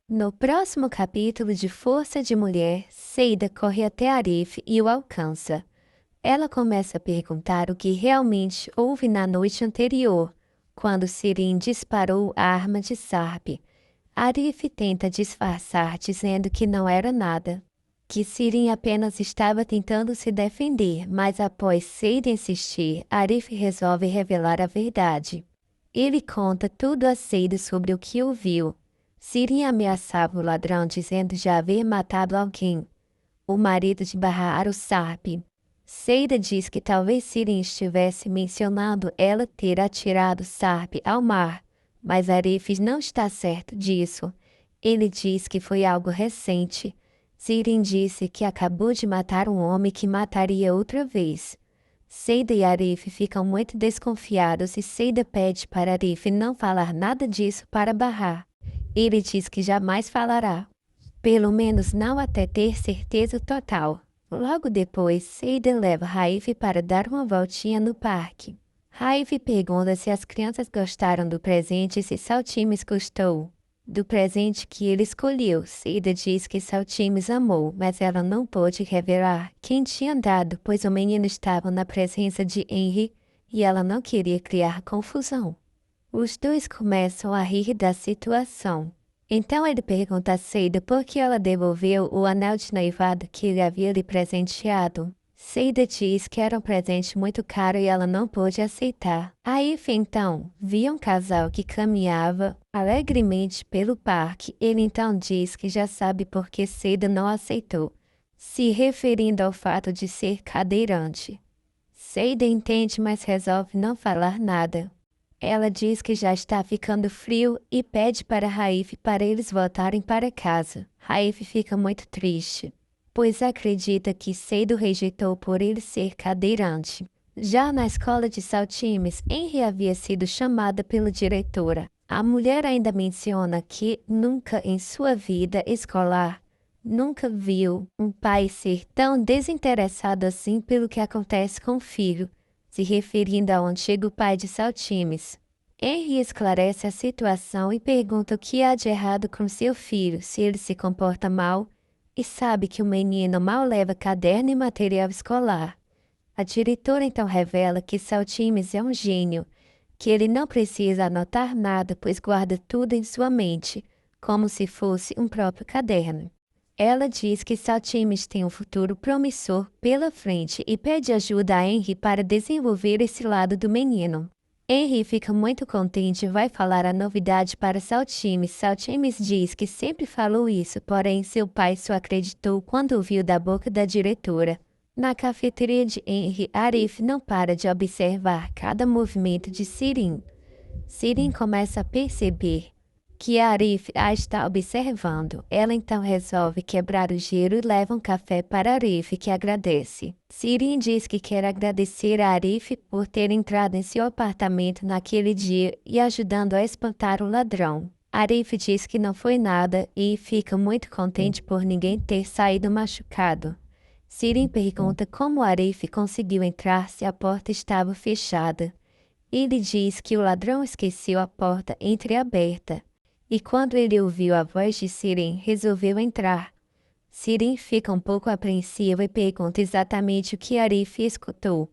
No próximo capítulo de Força de Mulher, Seida corre até Arif e o alcança. Ela começa a perguntar o que realmente houve na noite anterior, quando Sirin disparou a arma de Sarp. Arif tenta disfarçar, dizendo que não era nada, que Sirin apenas estava tentando se defender, mas após Seida insistir, Arif resolve revelar a verdade. Ele conta tudo a Seida sobre o que ouviu. Sirin ameaçava o ladrão dizendo já haver matado alguém, o marido de Bahar Sarp. Seida diz que talvez Sirin estivesse mencionando ela ter atirado Sarp ao mar, mas Arif não está certo disso. Ele diz que foi algo recente. Sirin disse que acabou de matar um homem que mataria outra vez. Seida e Arif ficam muito desconfiados e Seida pede para Arif não falar nada disso para Bahar. Ele diz que jamais falará, pelo menos não até ter certeza total. Logo depois, Seida leva Raif para dar uma voltinha no parque. Raif pergunta se as crianças gostaram do presente e se Saltimes gostou do presente que ele escolheu. Seida diz que Saltimes amou, mas ela não pôde revelar quem tinha dado, pois o menino estava na presença de Henry e ela não queria criar confusão. Os dois começam a rir da situação. Então ele pergunta a Seida por que ela devolveu o anel de noivado que ele havia lhe presenteado. Seida diz que era um presente muito caro e ela não pôde aceitar. Aif então via um casal que caminhava alegremente pelo parque. Ele então diz que já sabe por que Seida não aceitou, se referindo ao fato de ser cadeirante. Seida entende, mas resolve não falar nada. Ela diz que já está ficando frio e pede para Raif para eles voltarem para casa. Raif fica muito triste, pois acredita que Seida o rejeitou por ele ser cadeirante. Já na escola de Saltimes, Henry havia sido chamada pela diretora. A mulher ainda menciona que nunca em sua vida escolar nunca viu um pai ser tão desinteressado assim pelo que acontece com o filho, se referindo ao antigo pai de Saltimes. Henry esclarece a situação e pergunta o que há de errado com seu filho, se ele se comporta mal, e sabe que o menino mal leva caderno e material escolar. A diretora então revela que Saltimes é um gênio, que ele não precisa anotar nada, pois guarda tudo em sua mente, como se fosse um próprio caderno. Ela diz que Saltimes tem um futuro promissor pela frente e pede ajuda a Henry para desenvolver esse lado do menino. Henry fica muito contente e vai falar a novidade para Saltimes. Saltimes diz que sempre falou isso, porém seu pai só acreditou quando ouviu da boca da diretora. Na cafeteria de Henry, Arif não para de observar cada movimento de Sirin. Sirin começa a perceber que Arif a está observando. Ela então resolve quebrar o gelo e leva um café para Arif, que agradece. Sirin diz que quer agradecer a Arif por ter entrado em seu apartamento naquele dia e ajudando a espantar o ladrão. Arif diz que não foi nada e fica muito contente por ninguém ter saído machucado. Sirin pergunta como Arif conseguiu entrar se a porta estava fechada. Ele diz que o ladrão esqueceu a porta entreaberta. E quando ele ouviu a voz de Sirin, resolveu entrar. Sirin fica um pouco apreensiva e pergunta exatamente o que Arif escutou.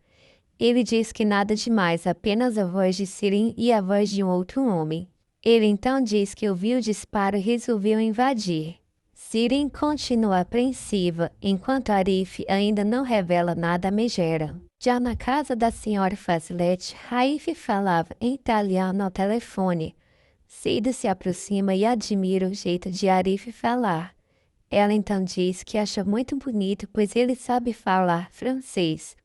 Ele diz que nada demais, apenas a voz de Sirin e a voz de um outro homem. Ele então diz que ouviu o disparo e resolveu invadir. Sirin continua apreensiva, enquanto Arif ainda não revela nada a Megera. Já na casa da senhora Fazilet, Raif falava em italiano ao telefone. Seida se aproxima e admira o jeito de Arif falar. Ela então diz que acha muito bonito, pois ele sabe falar francês.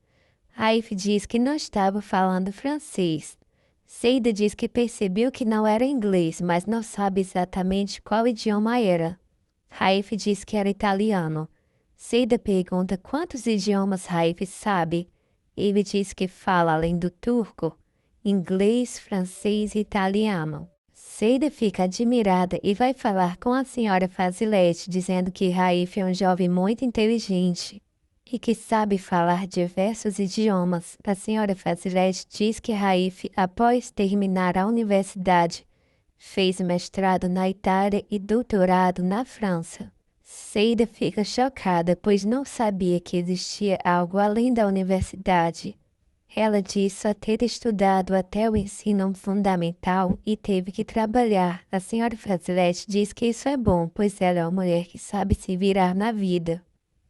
Raif diz que não estava falando francês. Seida diz que percebeu que não era inglês, mas não sabe exatamente qual idioma era. Raif diz que era italiano. Seida pergunta quantos idiomas Raif sabe. Ele diz que fala, além do turco, inglês, francês e italiano. Seida fica admirada e vai falar com a senhora Fazilete, dizendo que Raif é um jovem muito inteligente e que sabe falar diversos idiomas. A senhora Fazilete diz que Raif, após terminar a universidade, Fez mestrado na Itália e doutorado na França. Seida fica chocada, pois não sabia que existia algo além da universidade. Ela diz só ter estudado até o ensino fundamental e teve que trabalhar. A senhora Fazilete diz que isso é bom, pois ela é uma mulher que sabe se virar na vida.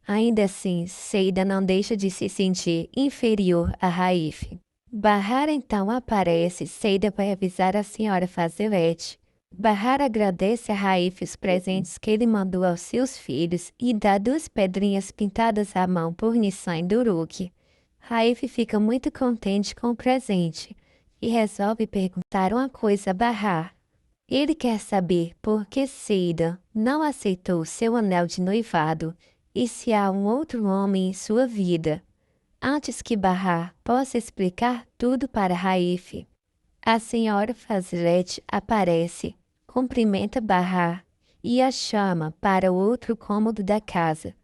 Ainda assim, Seida não deixa de se sentir inferior a Raif. Bahar então aparece. Seida vai avisar a senhora Fazilete. Bahar agradece a Raif os presentes que ele mandou aos seus filhos e dá 2 pedrinhas pintadas à mão por Nissan Duruk. Raif fica muito contente com o presente e resolve perguntar uma coisa a Bahar. Ele quer saber por que Seida não aceitou seu anel de noivado e se há um outro homem em sua vida. Antes que Bahar possa explicar tudo para Raif, a senhora Fazilete aparece, cumprimenta Bahar e a chama para o outro cômodo da casa,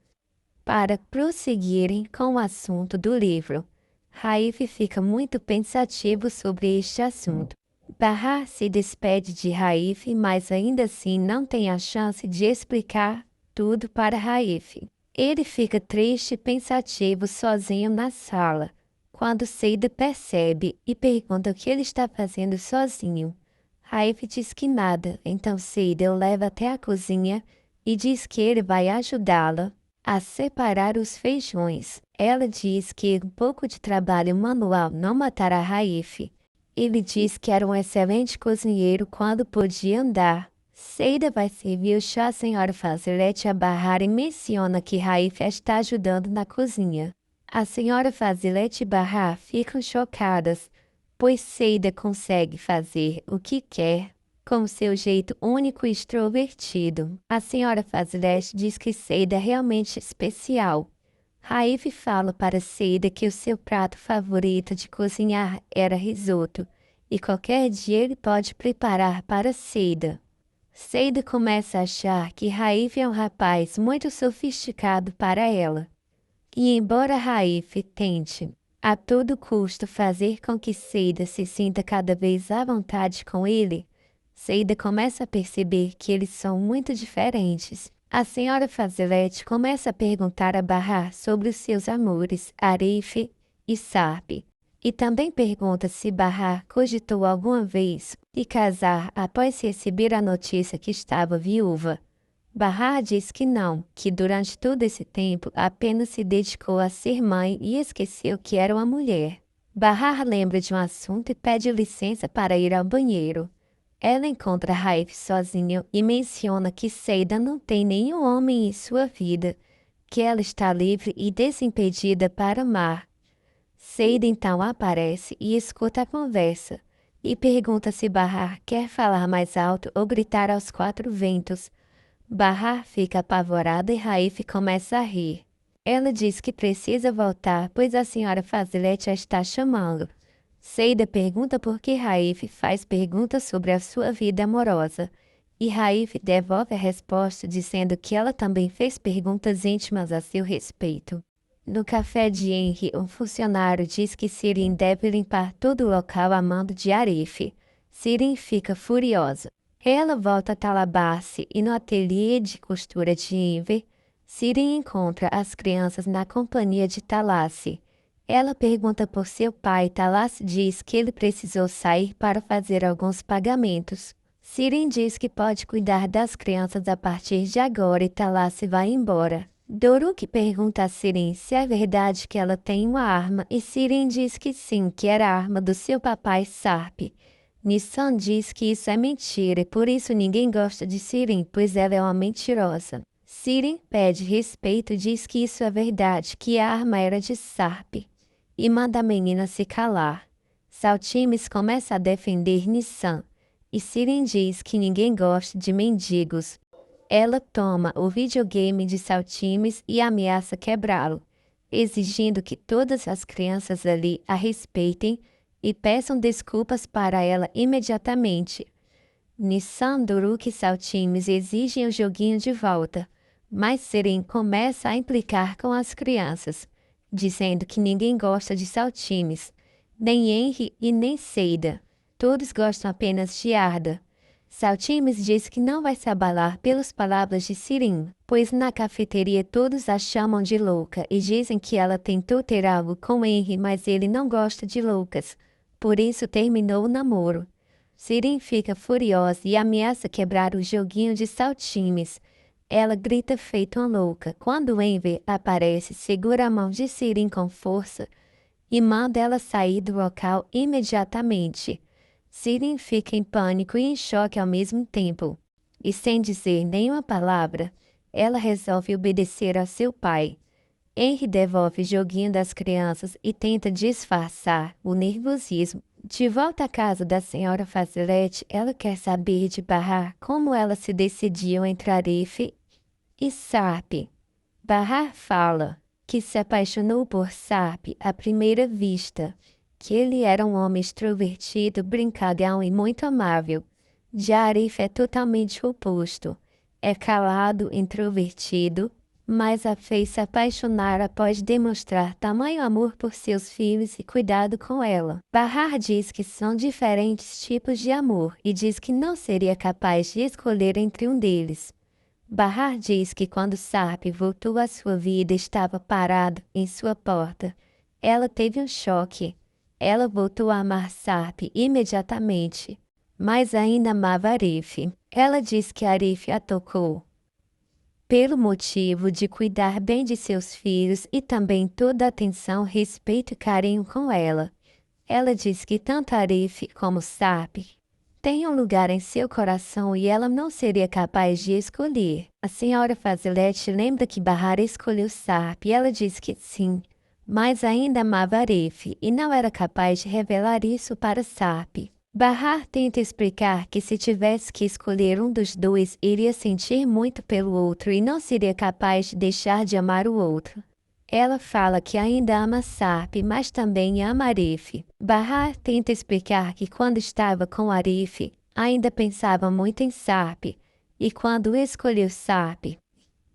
para prosseguirem com o assunto do livro. Raif fica muito pensativo sobre este assunto. Bahar se despede de Raif, mas ainda assim não tem a chance de explicar tudo para Raif. Ele fica triste e pensativo sozinho na sala, quando Seida percebe e pergunta o que ele está fazendo sozinho. Raif diz que nada, então Seida o leva até a cozinha e diz que ele vai ajudá-la a separar os feijões. Ela diz que um pouco de trabalho manual não matará Raif. Ele diz que era um excelente cozinheiro quando podia andar. Seida vai servir o chá à senhora Fazilete a Bahar e menciona que Raif está ajudando na cozinha. A senhora Fazilete e Bahar ficam chocadas, pois Seida consegue fazer o que quer com seu jeito único e extrovertido. A senhora Fazilete diz que Seida é realmente especial. Raif fala para Seida que o seu prato favorito de cozinhar era risoto, e qualquer dia ele pode preparar para Seida. Seida começa a achar que Raif é um rapaz muito sofisticado para ela. E embora Raif tente a todo custo fazer com que Seida se sinta cada vez à vontade com ele, Seida começa a perceber que eles são muito diferentes. A senhora Fazilete começa a perguntar a Bahar sobre os seus amores, Arif e Sarp, e também pergunta se Bahar cogitou alguma vez de casar após receber a notícia que estava viúva. Bahar diz que não, que durante todo esse tempo apenas se dedicou a ser mãe e esqueceu que era uma mulher. Bahar lembra de um assunto e pede licença para ir ao banheiro. Ela encontra Raif sozinho e menciona que Seida não tem nenhum homem em sua vida, que ela está livre e desimpedida para amar. Seida então aparece e escuta a conversa, e pergunta se Bahar quer falar mais alto ou gritar aos 4 ventos. Bahar fica apavorada e Raif começa a rir. Ela diz que precisa voltar, pois a senhora Fazilete a está chamando. Seida pergunta por que Raif faz perguntas sobre a sua vida amorosa, e Raif devolve a resposta dizendo que ela também fez perguntas íntimas a seu respeito. No café de Henry, um funcionário diz que Sirin deve limpar todo o local a mando de Arif. Sirin fica furiosa. Ela volta a Talabassi e no ateliê de costura de Enver, Sirin encontra as crianças na companhia de Talassi. Ela pergunta por seu pai e Talassi diz que ele precisou sair para fazer alguns pagamentos. Sirin diz que pode cuidar das crianças a partir de agora e Talassi vai embora. Doruk pergunta a Sirin se é verdade que ela tem uma arma e Sirin diz que sim, que era a arma do seu papai Sarp. Nissan diz que isso é mentira e por isso ninguém gosta de Sirin, pois ela é uma mentirosa. Sirin pede respeito e diz que isso é verdade, que a arma era de Sarp, e manda a menina se calar. Saltimes começa a defender Nissan, e Sirin diz que ninguém gosta de mendigos. Ela toma o videogame de Saltimes e ameaça quebrá-lo, exigindo que todas as crianças ali a respeitem e peçam desculpas para ela imediatamente. Nissan, Duruk e Saltimes exigem o joguinho de volta, mas Sirin começa a implicar com as crianças, dizendo que ninguém gosta de Saltimes, nem Henry e nem Seida. Todos gostam apenas de Arda. Saltimes diz que não vai se abalar pelas palavras de Sirin, pois na cafeteria todos a chamam de louca e dizem que ela tentou ter algo com Henry, mas ele não gosta de loucas. Por isso terminou o namoro. Sirin fica furiosa e ameaça quebrar o joguinho de Saltimes. Ela grita feito uma louca. Quando Henry aparece, segura a mão de Sirin com força e manda ela sair do local imediatamente. Sirin fica em pânico e em choque ao mesmo tempo. E sem dizer nenhuma palavra, ela resolve obedecer a seu pai. Henry devolve o joguinho das crianças e tenta disfarçar o nervosismo. De volta à casa da senhora Fazilete, ela quer saber de Bahar como elas se decidiam entre Arif e Sarp. Bahar fala que se apaixonou por Sarp à primeira vista, que ele era um homem extrovertido, brincalhão e muito amável. Já Arif é totalmente o oposto. É calado, introvertido, mas a fez se apaixonar após demonstrar tamanho amor por seus filhos e cuidado com ela. Bahar diz que são diferentes tipos de amor e diz que não seria capaz de escolher entre um deles. Bahar diz que quando Sarp voltou à sua vida estava parado em sua porta. Ela teve um choque. Ela voltou a amar Sarp imediatamente, mas ainda amava Arif. Ela diz que Arif a tocou pelo motivo de cuidar bem de seus filhos e também toda a atenção, respeito e carinho com ela. Ela diz que tanto Arif como Sarp têm um lugar em seu coração e ela não seria capaz de escolher. A senhora Fazilete lembra que Bahar escolheu Sarp e ela diz que sim, mas ainda amava Arif e não era capaz de revelar isso para Sarp. Bahar tenta explicar que se tivesse que escolher um dos dois, iria sentir muito pelo outro e não seria capaz de deixar de amar o outro. Ela fala que ainda ama Sarp, mas também ama Arif. Bahar tenta explicar que quando estava com Arif, ainda pensava muito em Sarp, e quando escolheu Sarp,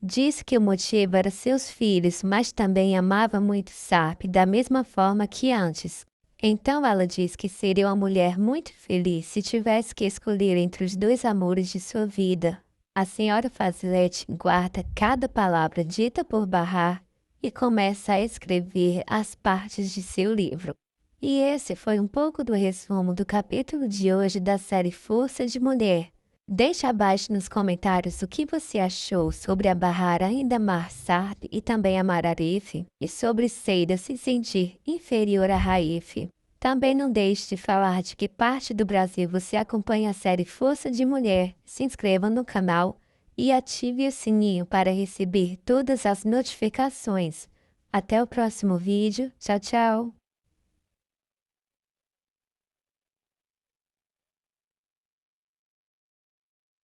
disse que o motivo era seus filhos, mas também amava muito Sarp, da mesma forma que antes. Então ela diz que seria uma mulher muito feliz se tivesse que escolher entre os dois amores de sua vida. A senhora Fazilete guarda cada palavra dita por Bahar e começa a escrever as partes de seu livro. E esse foi um pouco do resumo do capítulo de hoje da série Força de Mulher. Deixe abaixo nos comentários o que você achou sobre a Bahar ainda amar Sarp e também amar Arif, e sobre Seida se sentir inferior a Raif. Também não deixe de falar de que parte do Brasil você acompanha a série Força de Mulher. Se inscreva no canal e ative o sininho para receber todas as notificações. Até o próximo vídeo. Tchau, tchau!